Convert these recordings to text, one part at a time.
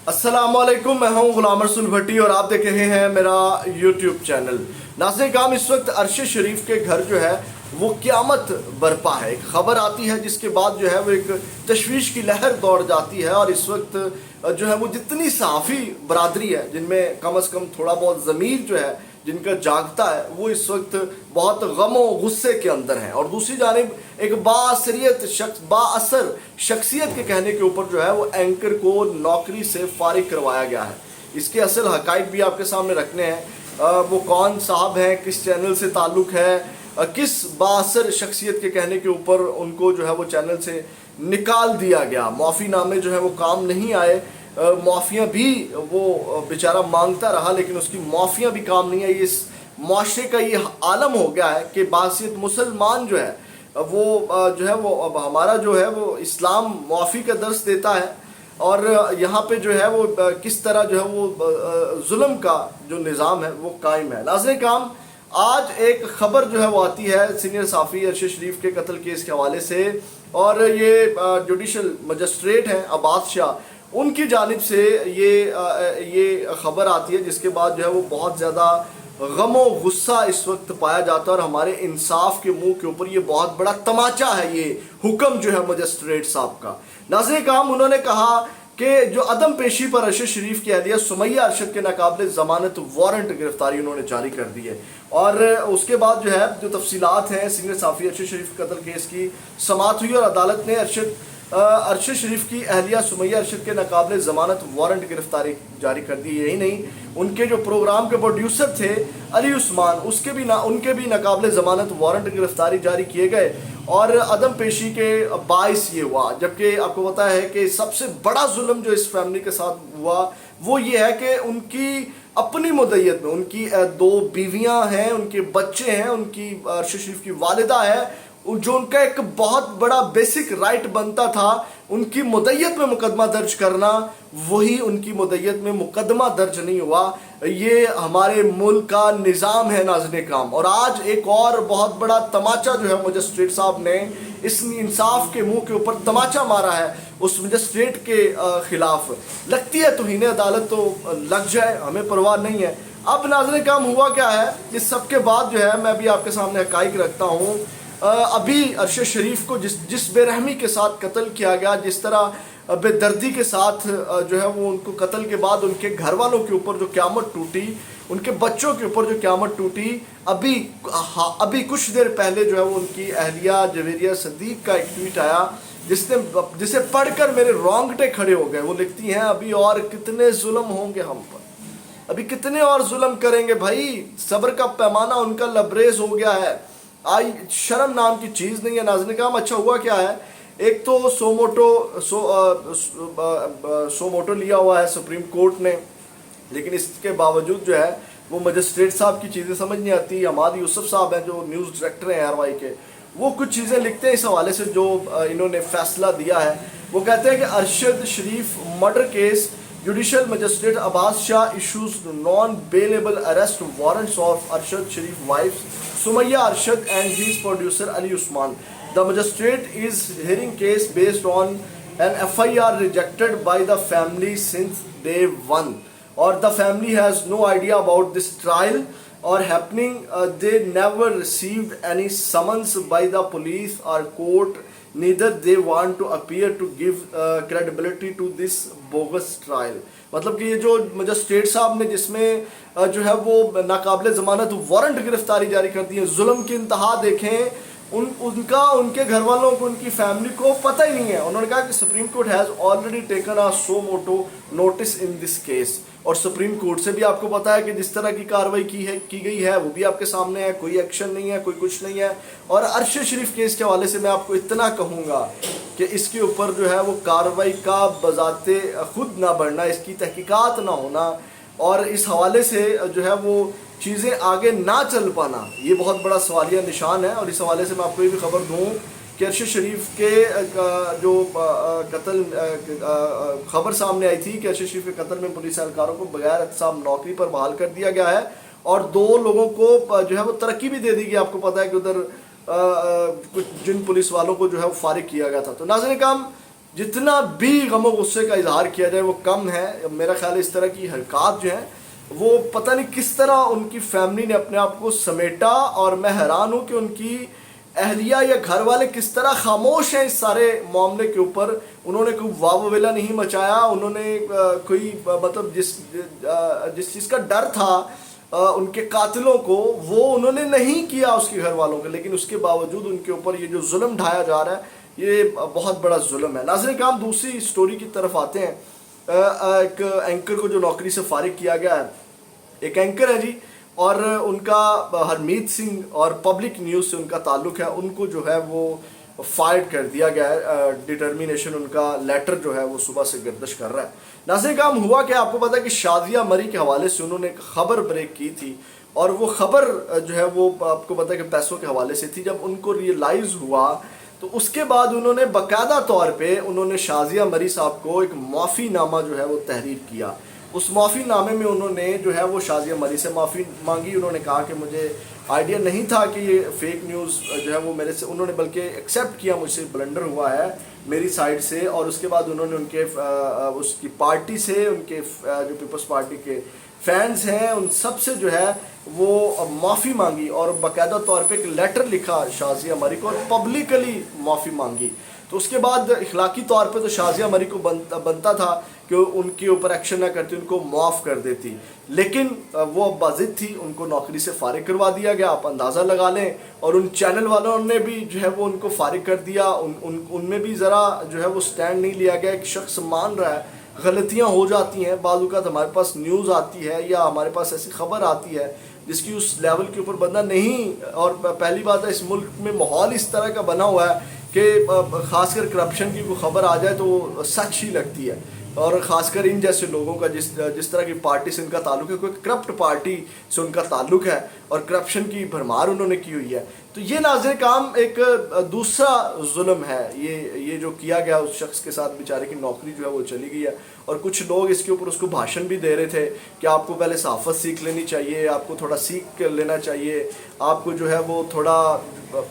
अस्सलाम वालेकुम, मैं हूं गुलाम रसूल भट्टी और आप देख रहे हैं मेरा यूट्यूब चैनल। नाज़रीन काम, इस वक्त अरशद शरीफ के घर जो है वो क़यामत बरपा है। एक ख़बर आती है जिसके बाद जो है वो एक तशवीश की लहर दौड़ जाती है और इस वक्त जो है वो जितनी सहाफ़ी बरादरी है जिनमें कम अज़ कम थोड़ा बहुत ज़मीर जो है जिनका जागता है वो इस वक्त बहुत गम व गुस्से के अंदर हैं। और दूसरी जानिब एक बाअसर शख्सियत के कहने के ऊपर जो है वो एंकर को नौकरी से फारिग करवाया गया है। इसके असल हकाइक भी आपके सामने रखने हैं। वो कौन साहब हैं, किस चैनल से ताल्लुक़ है, किस बाअसर शख्सियत के कहने के ऊपर उनको जो है वो चैनल से निकाल दिया गया। माफ़ीनामे जो है वो काम नहीं आए, माफ़ियाँ भी वो बेचारा मांगता रहा लेकिन उसकी माफ़ियाँ भी काम नहीं आई। इस माशरे का ये आलम हो गया है कि बासियत मुसलमान जो है वो जो है वो अब हमारा जो है वो इस्लाम माफ़ी का दर्स देता है और यहाँ पे जो है वो किस तरह जो है वो जुल्म का जो निज़ाम है वो कायम है। नाज़रीन काम, आज एक ख़बर जो है वो आती है सीनियर सहाफ़ी अरशद शरीफ के कत्ल केस के हवाले से और ये जुडिशल मजिस्ट्रेट हैं अब्बास शाह, उनकी जानिब से ये ख़बर आती है जिसके बाद जो है वो बहुत ज़्यादा गम व गुस्सा इस वक्त पाया जाता है और हमारे इंसाफ के मुंह के ऊपर ये बहुत बड़ा तमाचा है ये हुक्म जो है मजिस्ट्रेट साहब का। नाज़रीन काम, उन्होंने कहा कि जो अदम पेशी पर अरशद शरीफ की अहलिया सुमैया अरशद के नाकाबिल ज़मानत वारंट गिरफ्तारी उन्होंने जारी कर दी है। और उसके बाद जो है जो तफसीलात हैं सीनियर सहाफ़ी अरशद शरीफ कत्ल केस की समाअत हुई और अदालत ने अरशद शरीफ की अहलिया सुमैया अरशद के नाकाबिल ज़मानत वारंट गिरफ्तारी जारी कर दी। यही नहीं, उनके जो प्रोग्राम के प्रोड्यूसर थे अली उस्मान उनके भी नाकाबिल ज़मानत वारंट गिरफ्तारी जारी किए गए और अदम पेशी के बाइस ये हुआ। जबकि आपको पता है कि सबसे बड़ा जुल्म जो इस फैमिली के साथ हुआ वो ये है कि उनकी अपनी मुद्दत में उनकी दो बीवियां हैं, उनके बच्चे हैं, उनकी अरशद शरीफ की वालिदा है, जो उनका एक बहुत बड़ा बेसिक राइट बनता था उनकी मुद्दत में मुकदमा दर्ज करना, वही उनकी मुद्दत में मुकदमा दर्ज नहीं हुआ। ये हमारे मुल्क का निज़ाम है नाज़रीन काम। और आज एक और बहुत बड़ा तमाचा जो है मजिस्ट्रेट साहब ने इस इंसाफ के मुंह के ऊपर तमाचा मारा है उस मजिस्ट्रेट के ख़िलाफ़। लगती है तौहीन अदालत तो लग जाए, हमें परवाह नहीं है। अब नाज़रीन काम हुआ क्या है, इस सब के बाद जो है मैं भी आपके सामने हक़ाइक़ रखता हूँ। अभी अरशद शरीफ को जिस बेरहमी के साथ कत्ल किया गया, जिस तरह बेदर्दी के साथ जो है वो उनको कत्ल के बाद उनके घर वालों के ऊपर जो क़यामत टूटी, उनके बच्चों के ऊपर जो क़यामत टूटी, अभी कुछ देर पहले जो है वो उनकी अहलिया जवेरिया सदीक का एक ट्वीट आया जिसे पढ़कर मेरे रोंगटे खड़े हो गए। वो लिखती हैं, अभी और कितने जुल्म होंगे हम पर, अभी कितने और जुल्म करेंगे भाई, सब्र का पैमाना उनका लबरेज हो गया है, आई शर्म नाम की चीज़ नहीं है। नाज़रीन काम, अच्छा हुआ क्या है, एक तो सोमोटो लिया हुआ है सुप्रीम कोर्ट ने, लेकिन इसके बावजूद जो है वो मजिस्ट्रेट साहब की चीज़ें समझ नहीं आती। हमाद यूसुफ साहब हैं जो न्यूज़ डायरेक्टर हैं आरवाई के, वो कुछ चीज़ें लिखते हैं इस हवाले से जो इन्होंने फैसला दिया है। वो कहते हैं कि Arshad Sharif murder case, Judicial Magistrate Abbas Shah issues non-bailable arrest warrants of Arshad Sharif wife Sumayya Arshad and his producer Ali Usman. The magistrate is hearing case based on an FIR rejected by the family since day one. Or the family has no idea about this trial or happening. They never received any summons by the police or court. Neither they want to appear to give credibility to this bogus trial. मतलब कि ये जो magistrate साहब ने जिसमें जो है वो नाकाबिल ज़मानत वारंट गिरफ्तारी जारी कर दी है, जुल्म की इंतहा देखें, उनके घर वालों को, उनकी फैमिली को पता ही नहीं है। उन्होंने कहा कि supreme court has already taken a suo motu notice in this case. और सुप्रीम कोर्ट से भी आपको पता है कि जिस तरह की कार्रवाई की गई है वो भी आपके सामने है, कोई एक्शन नहीं है, कोई कुछ नहीं है। और अरशद शरीफ केस के हवाले से मैं आपको इतना कहूँगा कि इसके ऊपर जो है वो कार्रवाई का बजाते खुद ना बढ़ना, इसकी तहकीकात ना होना और इस हवाले से जो है वो चीज़ें आगे ना चल पाना, ये बहुत बड़ा सवालिया निशान है। और इस हवाले से मैं आपको ये भी खबर दूँ कि अरशद शरीफ के जो कत्ल खबर सामने आई थी कि अरशद शरीफ के कत्ल में पुलिस एहलकारों को बगैर एहतसाब नौकरी पर बहाल कर दिया गया है और 2 लोगों को जो है वो तरक्की भी दे दी गई। आपको पता है कि उधर कुछ जिन पुलिस वालों को जो है वो फारिग किया गया था। तो नाज़रीन काम, جتنا بھی غم و غصے کا اظہار کیا جائے وہ کم ہے. میرا خیال ہے اس طرح کی حرکات جو ہیں وہ پتہ نہیں کس طرح ان کی فیملی نے اپنے آپ کو سمیٹا, اور میں حیران ہوں کہ ان کی اہلیہ یا گھر والے کس طرح خاموش ہیں اس سارے معاملے کے اوپر. انہوں نے کوئی واو ویلا نہیں مچایا, انہوں نے کوئی مطلب جس چیز کا ڈر تھا ان کے قاتلوں کو وہ انہوں نے نہیں کیا اس کے گھر والوں کے, لیکن اس کے باوجود ان کے اوپر یہ جو ظلم ڈھایا جا رہا ہے یہ بہت بڑا ظلم ہے. ناظرین کرام, دوسری سٹوری کی طرف آتے ہیں. ایک اینکر کو جو نوکری سے فارغ کیا گیا ہے, ایک اینکر ہے جی, اور ان کا ہرمیت سنگھ اور پبلک نیوز سے ان کا تعلق ہے, ان کو جو ہے وہ فائرڈ کر دیا گیا ہے. ڈٹرمینیشن ان کا لیٹر جو ہے وہ صبح سے گردش کر رہا ہے. ناظرین کرام, ہوا کہ آپ کو پتا ہے کہ شازیہ مری کے حوالے سے انہوں نے ایک خبر بریک کی تھی, اور وہ خبر جو ہے وہ آپ کو پتا ہے کہ پیسوں کے حوالے سے تھی. جب ان کو ریئلائز ہوا تو اس کے بعد انہوں نے باقاعدہ طور پہ انہوں نے شازیہ مری صاحب کو ایک معافی نامہ جو ہے وہ تحریر کیا. اس معافی نامے میں انہوں نے جو ہے وہ شازیہ مری سے معافی مانگی. انہوں نے کہا کہ مجھے آئیڈیا نہیں تھا کہ یہ فیک نیوز جو ہے وہ میرے سے, انہوں نے بلکہ ایکسیپٹ کیا مجھ سے بلنڈر ہوا ہے میری سائڈ سے. اور اس کے بعد انہوں نے ان کے اس کی پارٹی سے, ان کے جو پیپلز پارٹی کے فینز ہیں ان سب سے جو ہے وہ معافی مانگی, اور باقاعدہ طور پہ ایک لیٹر لکھا شازیہ مری کو اور پبلکلی معافی مانگی. تو اس کے بعد اخلاقی طور پہ تو شازیہ مری کو بنتا تھا کہ ان کے اوپر ایکشن نہ کرتی, ان کو معاف کر دیتی, لیکن وہ باضد تھی, ان کو نوکری سے فارغ کروا دیا گیا. آپ اندازہ لگا لیں. اور ان چینل والوں نے بھی جو ہے وہ ان کو فارغ کر دیا. ان میں بھی ذرا جو ہے وہ سٹینڈ نہیں لیا گیا. ایک شخص مان رہا ہے, غلطیاں ہو جاتی ہیں بعض اوقات, ہمارے پاس نیوز آتی ہے یا ہمارے پاس ایسی خبر آتی ہے جس کی اس لیول کے اوپر بندہ نہیں. اور پہلی بات ہے اس ملک میں ماحول اس طرح کا بنا ہوا ہے کہ خاص کر کرپشن کی کوئی خبر آ جائے تو وہ سچ ہی لگتی ہے. اور خاص کر ان جیسے لوگوں کا جس طرح کی پارٹی سے ان کا تعلق ہے, کوئی کرپٹ پارٹی سے ان کا تعلق ہے اور کرپشن کی بھرمار انہوں نے کی ہوئی ہے. تو یہ ناظرین کام ایک دوسرا ظلم ہے. یہ جو کیا گیا اس شخص کے ساتھ, بیچارے کی نوکری جو ہے وہ چلی گئی ہے. اور کچھ لوگ اس کے اوپر اس کو بھاشن بھی دے رہے تھے کہ آپ کو پہلے صحافت سیکھ لینی چاہیے, آپ کو تھوڑا سیکھ لینا چاہیے, آپ کو جو ہے وہ تھوڑا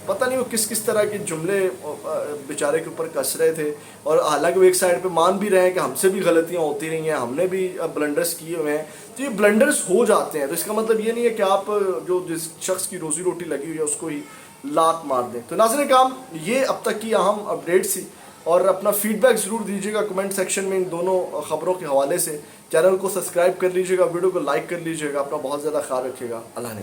پتہ نہیں وہ کس طرح کے جملے بیچارے کے اوپر کس رہے تھے. اور حالانکہ وہ ایک سائڈ پہ مان بھی رہے ہیں کہ ہم سے بھی غلطیاں ہوتی رہی ہیں, ہم نے بھی بلنڈرز کیے ہوئے ہیں. تو یہ بلنڈرز ہو جاتے ہیں, تو اس کا مطلب یہ نہیں ہے کہ آپ جس شخص کی روزی روٹی لگی ہوئی ہے اس کو ہی لات مار دیں. تو ناظرین کرام, یہ اب تک کی اہم اپڈیٹس تھی, اور اپنا فیڈ بیک ضرور دیجیے گا کمنٹ سیکشن میں ان دونوں خبروں کے حوالے سے. چینل کو سبسکرائب کر لیجیے گا, ویڈیو کو لائک کر لیجیے گا. اپنا بہت زیادہ خیال رکھیے گا. اللہ نے